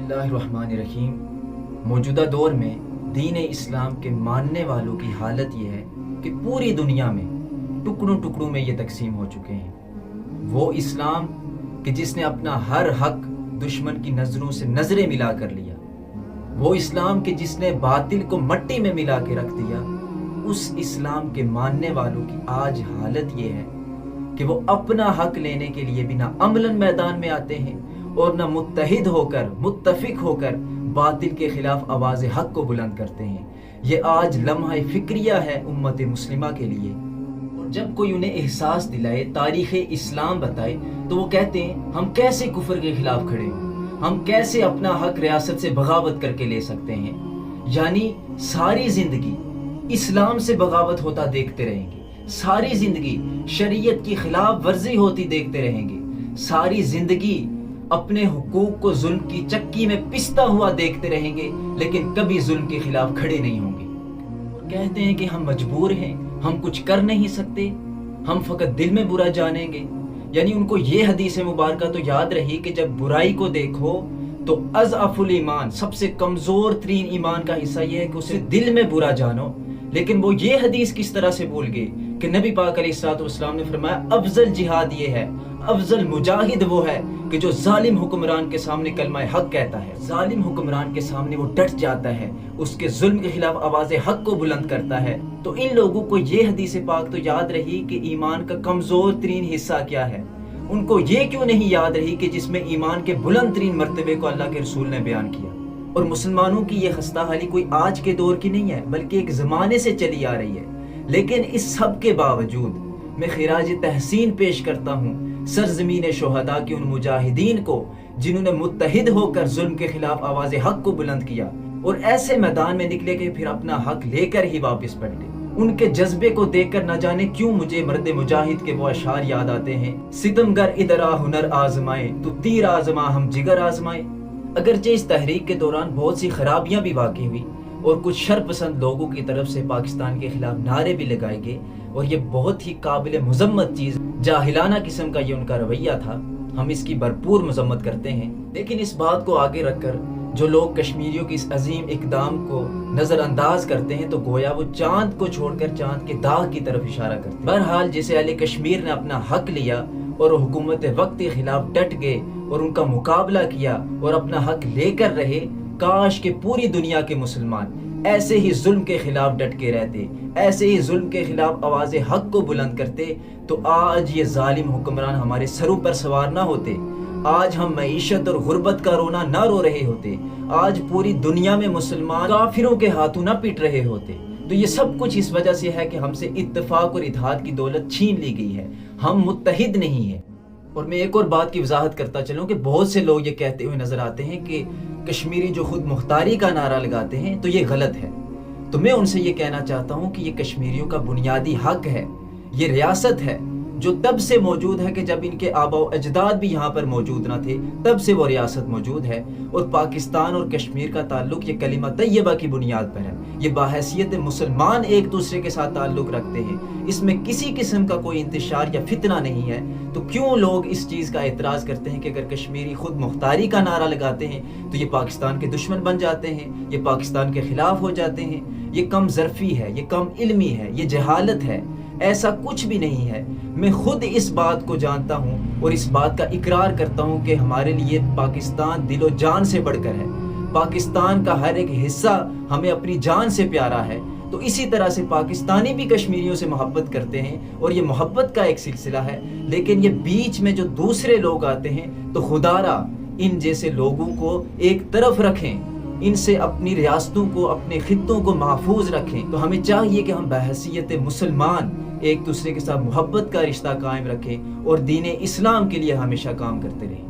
बिस्मिल्लाहिर्रहमानिर्रहीम। मौजूदा दौर में दीन इस्लाम के मानने वालों की हालत ये है कि पूरी दुनिया में टुकड़ों टुकड़ों में ये तकसीम हो चुके हैं। वो इस्लाम कि जिसने अपना हर हक दुश्मन की नज़रों से नज़रें मिला कर लिया, वो इस्लाम कि जिसने बातिल को मट्टी में मिला के रख दिया, उस इस्लाम के मानने वालों की आज हालत ये है कि वो अपना हक लेने के लिए बिना अमलन मैदान में आते हैं और न मुत्तहिद होकर मुत्तफिक होकर बातिल के खिलाफ आवाज़ हक को बुलंद करते हैं। ये आज लम्हा फिक्रिया है उम्मत मुस्लिमा के लिए। और जब कोई उन्हें एहसास दिलाए, तारीख़ इस्लाम बताए, तो वो कहते हैं हम कैसे कुफर के खिलाफ खड़े हों, हम कैसे अपना हक रियासत से बगावत करके ले सकते हैं। यानी सारी ज़िंदगी इस्लाम से बगावत होता देखते रहेंगे, सारी ज़िंदगी शरीयत की खिलाफ वर्जी होती देखते रहेंगे, सारी ज़िंदगी अपने हुकूक को जुल्म की चक्की में पिसता हुआ देखते रहेंगे, लेकिन कभी जुल्म के खिलाफ खड़े नहीं होंगे। और कहते हैं कि हम मजबूर हैं, हम कुछ कर नहीं सकते, हम फकत दिल में बुरा जानेंगे। यानी उनको ये हदीस मुबारक तो याद रही कि जब बुराई को देखो तो अज़अफुल ईमान, सबसे कमज़ोर तरीन ईमान का हिस्सा ये है कि उसे दिल में बुरा जानो। लेकिन वो ये हदीस किस तरह से भूल गए कि नबी पाक अलैहिस्सलाम ने फरमाया अफजल जिहाद ये है, अफजल मुजाहिद वो है कि जो जालिम हुक्मरान के सामने कलमा हक कहता है, जालिम हुक्मरान के सामने वो डट जाता है, उसके जुल्म के खिलाफ आवाज़ हक को बुलंद करता है। तो इन लोगों को ये हदीस पाक तो याद रही कि ईमान का कमज़ोर तरीन हिस्सा क्या है। उनको ये क्यों नहीं याद रही कि जिसमें ईमान के बुलंद तरीन मर्तबे को अल्लाह के रसूल ने बयान किया। और मुसलमानों की ये खस्ता हाली कोई आज के दौर की नहीं है, बल्कि एक ज़माने से चली आ रही है। लेकिन इस सब के बावजूद मैं खिराज तहसीन पेश करता हूँ सरजमीन शोहदा के उन मुजाहिदीन को जिन्होंने मुत्तहिद होकर जुल्म के खिलाफ आवाज़ हक को बुलंद किया और ऐसे मैदान में निकले कि फिर अपना हक लेकर ही वापस पलटे। उनके जज्बे को देखकर न जाने क्यों मुझे मर्द मुजाहिद के वो अशार याद आते हैं, सितमगर इधरा हुनर आजमाए तो तीर आजमा हम जिगर आजमाए। अगरचे इस तहरीक के दौरान बहुत सी खराबियां भी वाक़ई हुई और कुछ शरपसंद लोगों की तरफ से पाकिस्तान के खिलाफ नारे भी लगाए गए, और ये बहुत ही काबिल मुज़म्मत चीज़, जाहिलाना किस्म का ये उनका रवैया था, हम इसकी भरपूर मजम्मत करते हैं। लेकिन इस बात को आगे रखकर जो लोग कश्मीरियों की इस अजीम इकदाम को नज़रअंदाज करते हैं तो गोया वो चांद को छोड़कर चांद के दाग की तरफ इशारा करते हैं। बहरहाल जैसे अहले कश्मीर ने अपना हक लिया और हुकूमत वक्त के खिलाफ डट गए और उनका मुकाबला किया और अपना हक लेकर रहे, काश के पूरी दुनिया के मुसलमान ऐसे ही जुल्म के खिलाफ डट के रहते, ऐसे ही जुल्म के खिलाफ आवाज़ हक को बुलंद करते, तो आज ये जालिम हुक्मरान हमारे सरों पर सवार ना होते, आज हम मईशत और गुर्बत का रोना ना रो रहे होते, आज पूरी दुनिया में मुसलमान काफिरों के हाथों ना पीट रहे होते। तो ये सब कुछ इस वजह से है कि हमसे इत्तेफाक और इत्तेहाद की दौलत छीन ली गई है, हम मुत्तहिद नहीं है। और मैं एक और बात की वजाहत करता चलूँ कि बहुत से लोग ये कहते हुए नजर आते हैं कि कश्मीरी जो खुद मुख्तारी का नारा लगाते हैं तो ये गलत है। तो मैं उनसे ये कहना चाहता हूँ कि ये कश्मीरियों का बुनियादी हक है, ये रियासत है जो तब से मौजूद है कि जब इनके आबा अजदाद भी यहाँ पर मौजूद ना थे, तब से वो रियासत मौजूद है। और पाकिस्तान और कश्मीर का ताल्लुक ये कलिमा तैयबा की बुनियाद पर है, ये बाहैसियत मुसलमान एक दूसरे के साथ ताल्लुक रखते हैं, इसमें किसी किस्म का कोई इंतशार या फितना नहीं है। तो क्यों लोग इस चीज़ का एतराज़ करते हैं कि अगर कश्मीरी खुद मुख्तारी का नारा लगाते हैं तो ये पाकिस्तान के दुश्मन बन जाते हैं, ये पाकिस्तान के खिलाफ हो जाते हैं। ये कम ज़रफ़ी है, ये कम इल्मी है, ये जहालत है, ऐसा कुछ भी नहीं है। मैं खुद इस बात को जानता हूँ और इस बात का इकरार करता हूँ कि हमारे लिए पाकिस्तान दिलो जान से बढ़कर है, पाकिस्तान का हर एक हिस्सा हमें अपनी जान से प्यारा है। तो इसी तरह से पाकिस्तानी भी कश्मीरियों से मोहब्बत करते हैं और ये मोहब्बत का एक सिलसिला है। लेकिन ये बीच में जो दूसरे लोग आते हैं तो खुदारा इन जैसे लोगों को एक तरफ रखें, इनसे अपनी रियासतों को, अपने खित्तों को महफूज रखें। तो हमें चाहिए कि हम बहैसियत मुसलमान एक दूसरे के साथ मोहब्बत का रिश्ता कायम रखें और दीन इस्लाम के लिए हमेशा काम करते रहें।